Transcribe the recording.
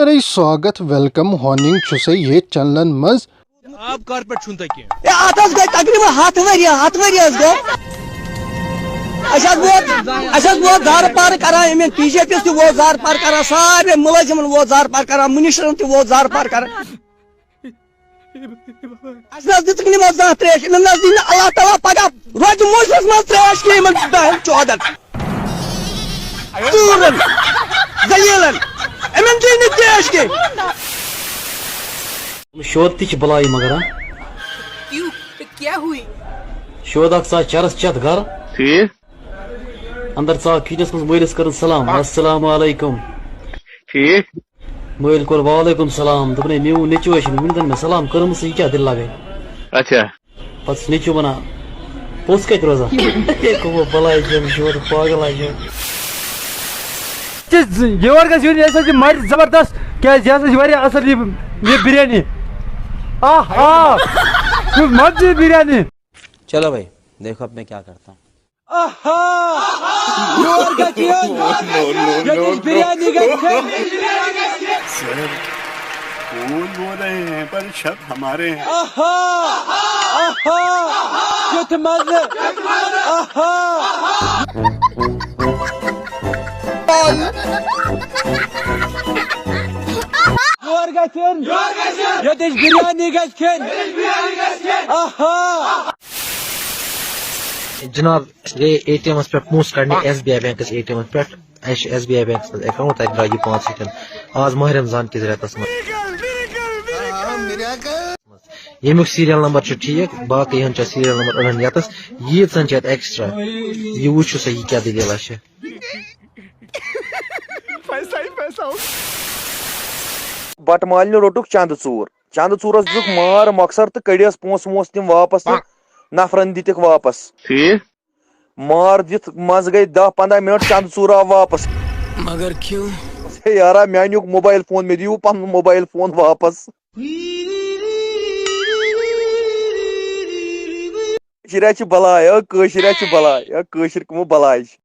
ارے سواگت ویلکم ہارننگ چھُسے یہ چنلن مز آپ کارپیٹ چھُنہٕ تۄہہِ کینٛہہ ات گئی تقریباً ہتھ ؤری گئی ووت زار پار کران پی جے پی تہ ووت زار پار کران سارے ملازمن ووت زار پار کران منسٹرن تہ ووت زار پار کران دتک نمت زان تریش ان دی اللہ تعالیٰ پگہ روز ملکس مز تریش کی 14 ژوٗرن دلیلن ان دی تریش کی شود تہ بلائی مگر کیوں کیا ہوئی شود اخ ژا چرس چت گھر ٹھیک اندر ژا کھیجس مز مٲلس کرن سلام السلام علیکم ٹھیک مٲل کوٚر وعلیکم سلام دوٚپنے میون نیٚچوٗ چھُ وُنہِ تام مےٚ سلام کٔرمٕژ یہِ کیٛاہ دِل لگے اچھا پتہٕ چھُس نیٚچوٗ ونان پوٚژھ کتہِ روزان گوٚو بلاے جم شور پاگل جم یور گژھِ یُن یہِ ہسا چھِ مر زبردست کیٛازِ یہِ ہسا چھِ واریاہ اصل یہِ بریانی مزٕ بریانی چلو بھائی دیکھو اب میں کیا کرتا ہوں پھول بو رہے ہیں پر شب ہمارے ہیں بریانی گژھِ کھیٚنۍ جناب گئی اے ٹی ایمس پہ پونس کڑنے S B I banks A T Ms پہ ایس بی آئی بینکس مز اکاؤنٹ تک درٛاو یہِ 5 ہتن آز ماہ رمضان کس رٮ۪تس منٛز ییٚمیُک سیریل نمبر چھُ ٹھیٖک باقٕے ہن چھِ سیریل نمبر اڑن یتس ییٖژن چھِ اتھ ایکسٹرا یہِ وٕچھو سا یہِ کیٛاہ دٔلیٖلا چھِ بٹ مالنہِ روٚٹُکھ چند ژوٗرس دِژُکھ مار مۄخصر تہٕ کٔڑِس پونٛسہٕ وونٛسہٕ تِم واپس تہٕ نفرن دِتِکھ واپس ٹھیک مار دِتھ منٛز گٔے 10-15 منٹ چند ژوٗر آو واپس مگر کیوں ہے یارا مےٚ اَنیُک موبایل فون مےٚ دِیِو پنُن موبایل فون واپس کٲشِر چھِ بلاے کٲشِر کٕمو بلاے چھِ